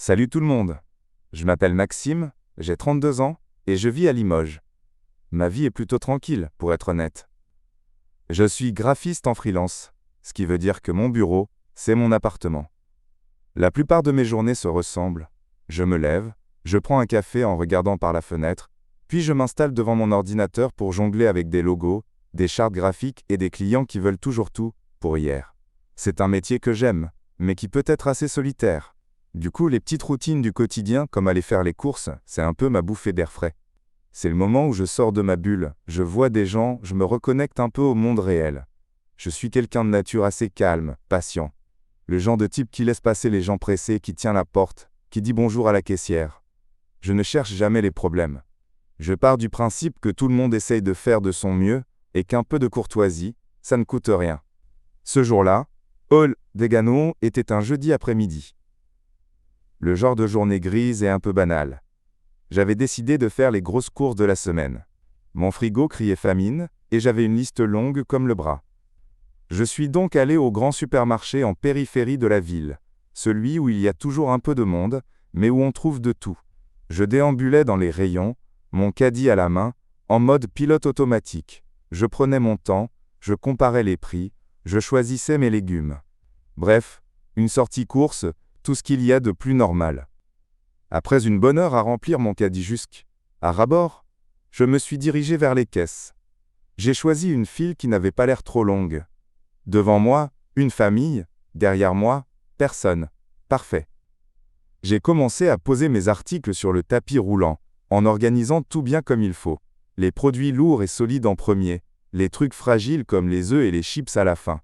Salut tout le monde. Je m'appelle Maxime, j'ai 32 ans, et je vis à Limoges. Ma vie est plutôt tranquille, pour être honnête. Je suis graphiste en freelance, ce qui veut dire que mon bureau, c'est mon appartement. La plupart de mes journées se ressemblent. Je me lève, je prends un café en regardant par la fenêtre, puis je m'installe devant mon ordinateur pour jongler avec des logos, des chartes graphiques et des clients qui veulent toujours tout, pour hier. C'est un métier que j'aime, mais qui peut être assez solitaire. Du coup, les petites routines du quotidien, comme aller faire les courses, c'est un peu ma bouffée d'air frais. C'est le moment où je sors de ma bulle, je vois des gens, je me reconnecte un peu au monde réel. Je suis quelqu'un de nature assez calme, patient. Le genre de type qui laisse passer les gens pressés, qui tient la porte, qui dit bonjour à la caissière. Je ne cherche jamais les problèmes. Je pars du principe que tout le monde essaye de faire de son mieux, et qu'un peu de courtoisie, ça ne coûte rien. Ce jour-là, Hall Degano était un jeudi après-midi. Le genre de journée grise et un peu banale. J'avais décidé de faire les grosses courses de la semaine. Mon frigo criait famine, et j'avais une liste longue comme le bras. Je suis donc allé au grand supermarché en périphérie de la ville, celui où il y a toujours un peu de monde, mais où on trouve de tout. Je déambulais dans les rayons, mon caddie à la main, en mode pilote automatique. Je prenais mon temps, je comparais les prix, je choisissais mes légumes. Bref, une sortie course, tout ce qu'il y a de plus normal. Après une bonne heure à remplir mon caddie jusqu'à ras-bord, je me suis dirigé vers les caisses. J'ai choisi une file qui n'avait pas l'air trop longue. Devant moi, une famille, derrière moi, personne. Parfait. J'ai commencé à poser mes articles sur le tapis roulant, en organisant tout bien comme il faut. Les produits lourds et solides en premier, les trucs fragiles comme les œufs et les chips à la fin.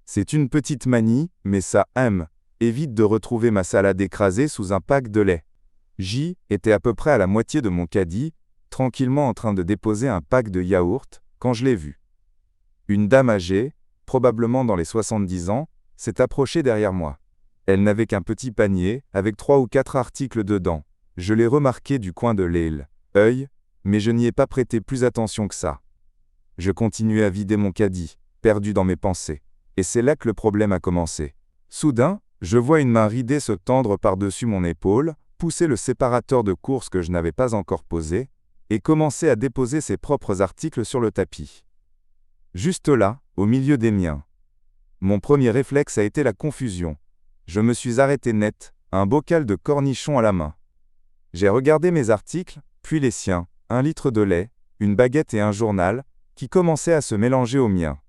C'est une petite manie, mais ça évite de retrouver ma salade écrasée sous un pack de lait. J était à peu près à la moitié de mon caddie, tranquillement en train de déposer un pack de yaourt, quand je l'ai vu. Une dame âgée, probablement dans les 70 ans, s'est approchée derrière moi. Elle n'avait qu'un petit panier, avec 3 ou 4 articles dedans. Je l'ai remarqué du coin de l'œil, mais je n'y ai pas prêté plus attention que ça. Je continuais à vider mon caddie, perdu dans mes pensées. Et c'est là que le problème a commencé. Soudain, je vois une main ridée se tendre par-dessus mon épaule, pousser le séparateur de courses que je n'avais pas encore posé, et commencer à déposer ses propres articles sur le tapis. Juste là, au milieu des miens. Mon premier réflexe a été la confusion. Je me suis arrêté net, un bocal de cornichons à la main. J'ai regardé mes articles, puis les siens, 1 litre de lait, une baguette et un journal, qui commençaient à se mélanger aux miens.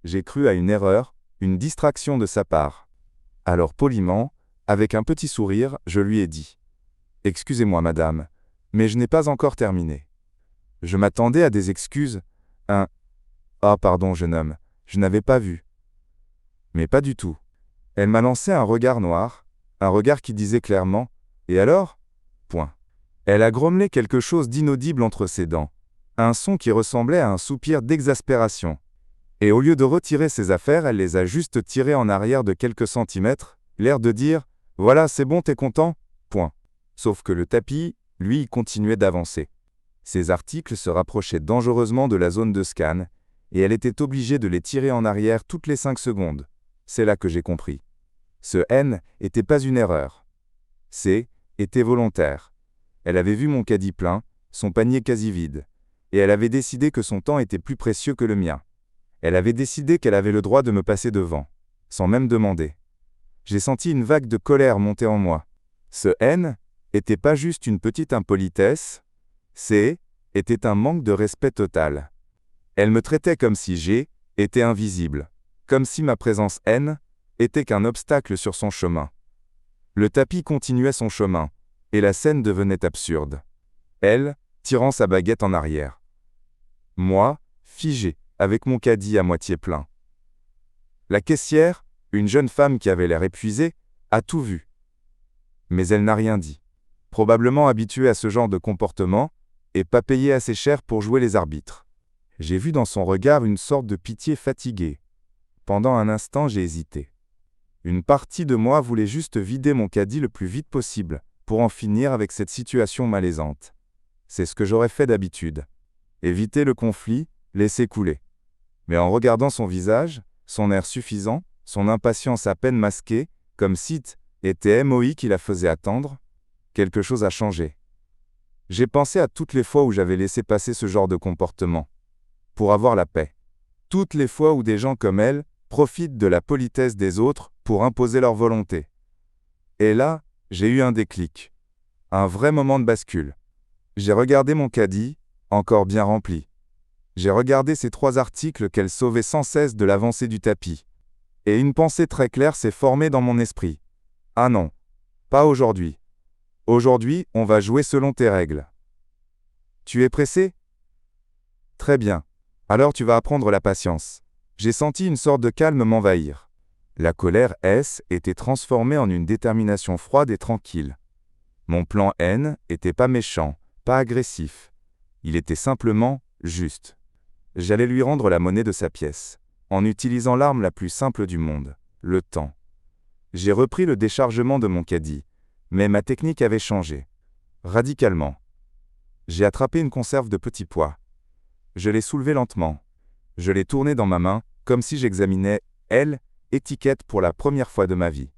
J'ai cru à une erreur, une distraction de sa part. Alors poliment, avec un petit sourire, je lui ai dit « Excusez-moi madame, mais je n'ai pas encore terminé. » Je m'attendais à des excuses, « Ah pardon jeune homme, je n'avais pas vu. » Mais pas du tout. Elle m'a lancé un regard noir, un regard qui disait clairement « Et alors ?» Point. Elle a grommelé quelque chose d'inaudible entre ses dents, un son qui ressemblait à un soupir d'exaspération. Et au lieu de retirer ses affaires, elle les a juste tirées en arrière de quelques centimètres, l'air de dire « Voilà, c'est bon, t'es content ?» Point. Sauf que le tapis, lui, continuait d'avancer. Ses articles se rapprochaient dangereusement de la zone de scan, et elle était obligée de les tirer en arrière toutes les 5 secondes. C'est là que j'ai compris. Ce N était pas une erreur. C était volontaire. Elle avait vu mon caddie plein, son panier quasi vide, et elle avait décidé que son temps était plus précieux que le mien. Elle avait décidé qu'elle avait le droit de me passer devant, sans même demander. J'ai senti une vague de colère monter en moi. Ce N était pas juste une petite impolitesse, C était un manque de respect total. Elle me traitait comme si G était invisible, comme si ma présence N était qu'un obstacle sur son chemin. Le tapis continuait son chemin, et la scène devenait absurde. Elle, tirant sa baguette en arrière. Moi, figé, avec mon caddie à moitié plein. La caissière, une jeune femme qui avait l'air épuisée, a tout vu. Mais elle n'a rien dit. Probablement habituée à ce genre de comportement, et pas payée assez cher pour jouer les arbitres. J'ai vu dans son regard une sorte de pitié fatiguée. Pendant un instant, j'ai hésité. Une partie de moi voulait juste vider mon caddie le plus vite possible, pour en finir avec cette situation malaisante. C'est ce que j'aurais fait d'habitude. Éviter le conflit, laisser couler. Mais en regardant son visage, son air suffisant, son impatience à peine masquée, comme si Était MOI qui la faisait attendre? Quelque chose a changé. J'ai pensé à toutes les fois où j'avais laissé passer ce genre de comportement. Pour avoir la paix. Toutes les fois où des gens comme elle profitent de la politesse des autres pour imposer leur volonté. Et là, j'ai eu un déclic. Un vrai moment de bascule. J'ai regardé mon caddie, encore bien rempli. J'ai regardé ces 3 articles qu'elle sauvait sans cesse de l'avancée du tapis. Et une pensée très claire s'est formée dans mon esprit. Ah non, pas aujourd'hui. Aujourd'hui, on va jouer selon tes règles. Tu es pressé? Très bien. Alors tu vas apprendre la patience. J'ai senti une sorte de calme m'envahir. La colère S était transformée en une détermination froide et tranquille. Mon plan N était pas méchant, pas agressif. Il était simplement juste. J'allais lui rendre la monnaie de sa pièce, en utilisant l'arme la plus simple du monde, le temps. J'ai repris le déchargement de mon caddie, mais ma technique avait changé. Radicalement. J'ai attrapé une conserve de petits pois. Je l'ai soulevée lentement. Je l'ai tournée dans ma main, comme si j'examinais, étiquette pour la première fois de ma vie.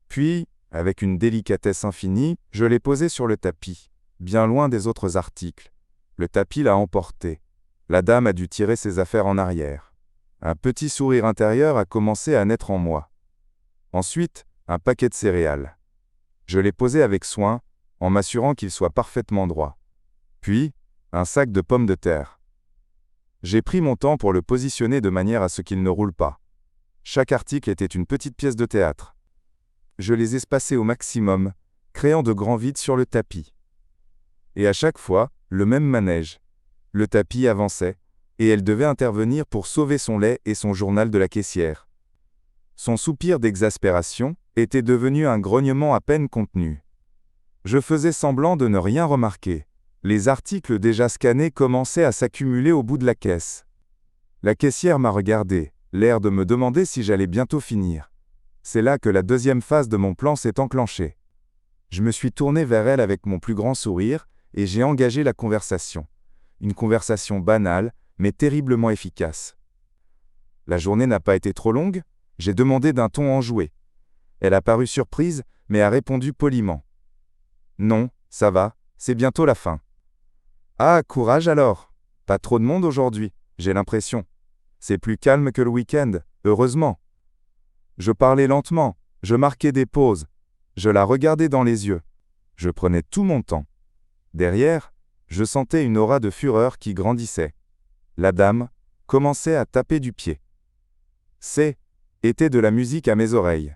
Puis, avec une délicatesse infinie, je l'ai posée sur le tapis, bien loin des autres articles. Le tapis l'a emporté. La dame a dû tirer ses affaires en arrière. Un petit sourire intérieur a commencé à naître en moi. Ensuite, un paquet de céréales. Je l'ai posé avec soin, en m'assurant qu'il soit parfaitement droit. Puis, un sac de pommes de terre. J'ai pris mon temps pour le positionner de manière à ce qu'il ne roule pas. Chaque article était une petite pièce de théâtre. Je les espacés au maximum, créant de grands vides sur le tapis. Et à chaque fois, le même manège. Le tapis avançait, et elle devait intervenir pour sauver son lait et son journal de la caissière. Son soupir d'exaspération était devenu un grognement à peine contenu. Je faisais semblant de ne rien remarquer. Les articles déjà scannés commençaient à s'accumuler au bout de la caisse. La caissière m'a regardé, l'air de me demander si j'allais bientôt finir. C'est là que la deuxième phase de mon plan s'est enclenchée. Je me suis tourné vers elle avec mon plus grand sourire, et j'ai engagé la conversation. Une conversation banale, mais terriblement efficace. La journée n'a pas été trop longue, j'ai demandé d'un ton enjoué. Elle a paru surprise, mais a répondu poliment. Non, ça va, c'est bientôt la fin. Ah, courage alors. Pas trop de monde aujourd'hui, j'ai l'impression. C'est plus calme que le week-end, heureusement. Je parlais lentement, je marquais des pauses. Je la regardais dans les yeux. Je prenais tout mon temps. Derrière, je sentais une aura de fureur qui grandissait. La dame commençait à taper du pied. Était de la musique à mes oreilles.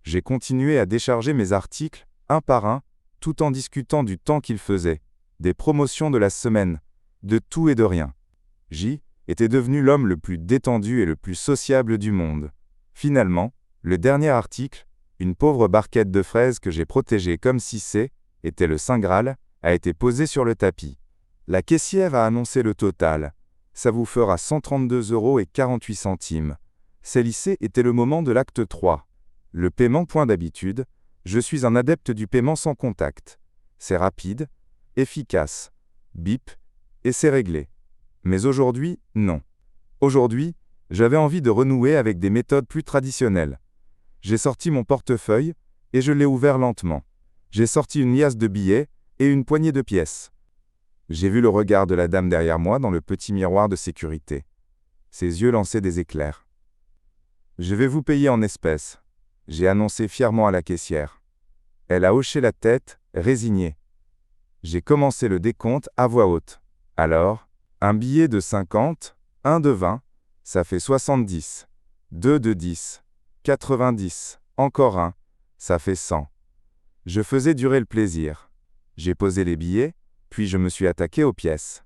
J'ai continué à décharger mes articles, un par un, tout en discutant du temps qu'il faisait, des promotions de la semaine, de tout et de rien. J était devenu l'homme le plus détendu et le plus sociable du monde. Finalement, le dernier article, une pauvre barquette de fraises que j'ai protégée comme si était le Saint Graal, a été posé sur le tapis. La caissière a annoncé le total. Ça vous fera 132,48 €. Celle-ci était le moment de l'acte 3. Le paiement point d'habitude, je suis un adepte du paiement sans contact. C'est rapide, efficace, bip, et c'est réglé. Mais aujourd'hui, non. Aujourd'hui, j'avais envie de renouer avec des méthodes plus traditionnelles. J'ai sorti mon portefeuille, et je l'ai ouvert lentement. J'ai sorti une liasse de billets, et une poignée de pièces. J'ai vu le regard de la dame derrière moi dans le petit miroir de sécurité. Ses yeux lançaient des éclairs. Je vais vous payer en espèces, j'ai annoncé fièrement à la caissière. Elle a hoché la tête, résignée. J'ai commencé le décompte à voix haute. Alors, un billet de 50, un de 20, ça fait 70. 2 de 10, 90, encore un, ça fait 100. Je faisais durer le plaisir. J'ai posé les billets, puis je me suis attaqué aux pièces.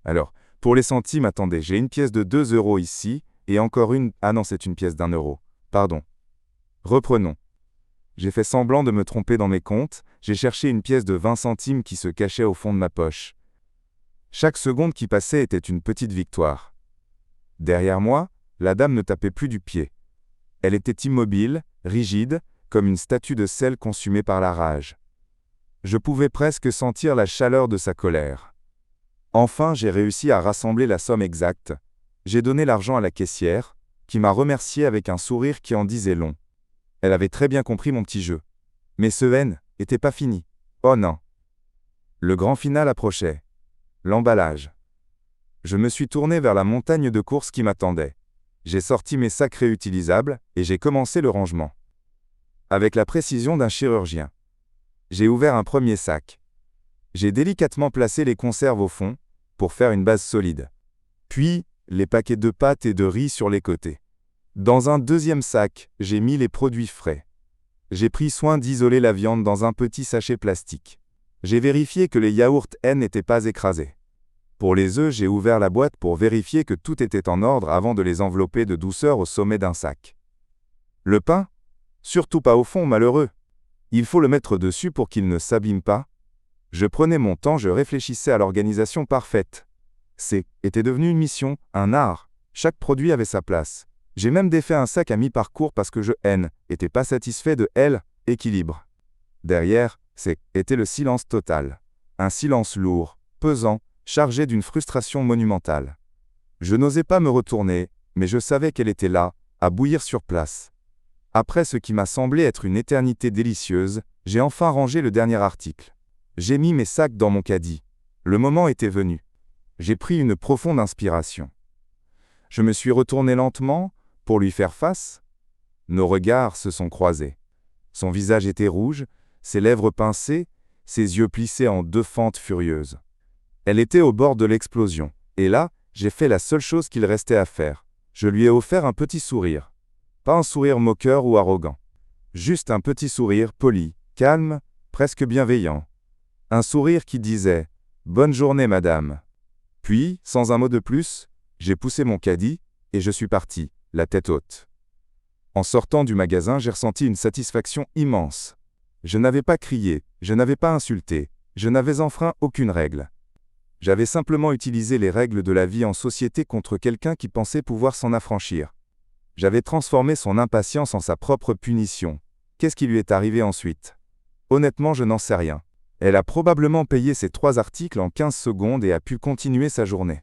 Alors, pour les centimes, attendez, j'ai une pièce de 2 € ici, et encore une, ah non, c'est une pièce d'1 €, pardon. Reprenons. J'ai fait semblant de me tromper dans mes comptes, j'ai cherché une pièce de 20 centimes qui se cachait au fond de ma poche. Chaque seconde qui passait était une petite victoire. Derrière moi, la dame ne tapait plus du pied. Elle était immobile, rigide, comme une statue de sel consumée par la rage. Je pouvais presque sentir la chaleur de sa colère. Enfin, j'ai réussi à rassembler la somme exacte. J'ai donné l'argent à la caissière, qui m'a remercié avec un sourire qui en disait long. Elle avait très bien compris mon petit jeu. Mais ce N était pas fini. Oh non. Le grand final approchait. L'emballage. Je me suis tourné vers la montagne de courses qui m'attendait. J'ai sorti mes sacs réutilisables et j'ai commencé le rangement. Avec la précision d'un chirurgien. J'ai ouvert un premier sac. J'ai délicatement placé les conserves au fond, pour faire une base solide. Puis, les paquets de pâtes et de riz sur les côtés. Dans un deuxième sac, j'ai mis les produits frais. J'ai pris soin d'isoler la viande dans un petit sachet plastique. J'ai vérifié que les yaourts N n'étaient pas écrasés. Pour les œufs, j'ai ouvert la boîte pour vérifier que tout était en ordre avant de les envelopper de douceur au sommet d'un sac. Le pain? Surtout pas au fond, malheureux. Il faut le mettre dessus pour qu'il ne s'abîme pas. Je prenais mon temps, je réfléchissais à l'organisation parfaite. Était devenu une mission, un art. Chaque produit avait sa place. J'ai même défait un sac à mi-parcours parce que je n'étais pas satisfait de équilibre. Derrière, était le silence total. Un silence lourd, pesant, chargé d'une frustration monumentale. Je n'osais pas me retourner, mais je savais qu'elle était là, à bouillir sur place. Après ce qui m'a semblé être une éternité délicieuse, j'ai enfin rangé le dernier article. J'ai mis mes sacs dans mon caddie. Le moment était venu. J'ai pris une profonde inspiration. Je me suis retourné lentement, pour lui faire face. Nos regards se sont croisés. Son visage était rouge, ses lèvres pincées, ses yeux plissés en deux fentes furieuses. Elle était au bord de l'explosion, et là, j'ai fait la seule chose qu'il restait à faire. Je lui ai offert un petit sourire. Pas un sourire moqueur ou arrogant. Juste un petit sourire poli, calme, presque bienveillant. Un sourire qui disait « Bonne journée, madame ». Puis, sans un mot de plus, j'ai poussé mon caddie, et je suis parti, la tête haute. En sortant du magasin, j'ai ressenti une satisfaction immense. Je n'avais pas crié, je n'avais pas insulté, je n'avais enfreint aucune règle. J'avais simplement utilisé les règles de la vie en société contre quelqu'un qui pensait pouvoir s'en affranchir. J'avais transformé son impatience en sa propre punition. Qu'est-ce qui lui est arrivé ensuite? Honnêtement, je n'en sais rien. Elle a probablement payé ses 3 articles en 15 secondes et a pu continuer sa journée.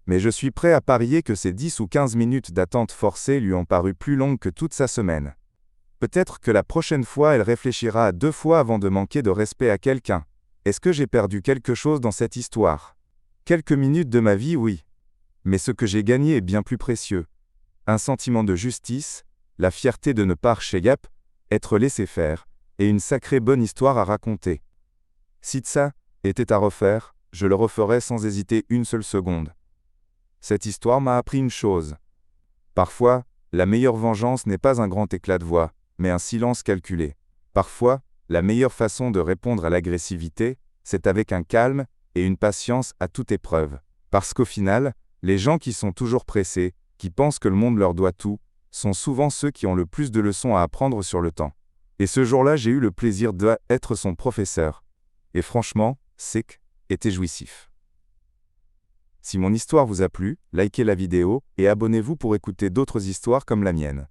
Mais je suis prêt à parier que ces 10 ou 15 minutes d'attente forcée lui ont paru plus longues que toute sa semaine. Peut-être que la prochaine fois, elle réfléchira à 2 fois avant de manquer de respect à quelqu'un. Est-ce que j'ai perdu quelque chose dans cette histoire? Quelques minutes de ma vie, oui. Mais ce que j'ai gagné est bien plus précieux. Un sentiment de justice, la fierté de ne pas être laissé faire, et une sacrée bonne histoire à raconter. Si ça était à refaire, je le referais sans hésiter une seule seconde. Cette histoire m'a appris une chose. Parfois, la meilleure vengeance n'est pas un grand éclat de voix, mais un silence calculé. Parfois, la meilleure façon de répondre à l'agressivité, c'est avec un calme et une patience à toute épreuve. Parce qu'au final, les gens qui sont toujours pressés, qui pensent que le monde leur doit tout, sont souvent ceux qui ont le plus de leçons à apprendre sur le temps. Et ce jour-là, j'ai eu le plaisir d'être son professeur. Et franchement, était jouissif. Si mon histoire vous a plu, likez la vidéo et abonnez-vous pour écouter d'autres histoires comme la mienne.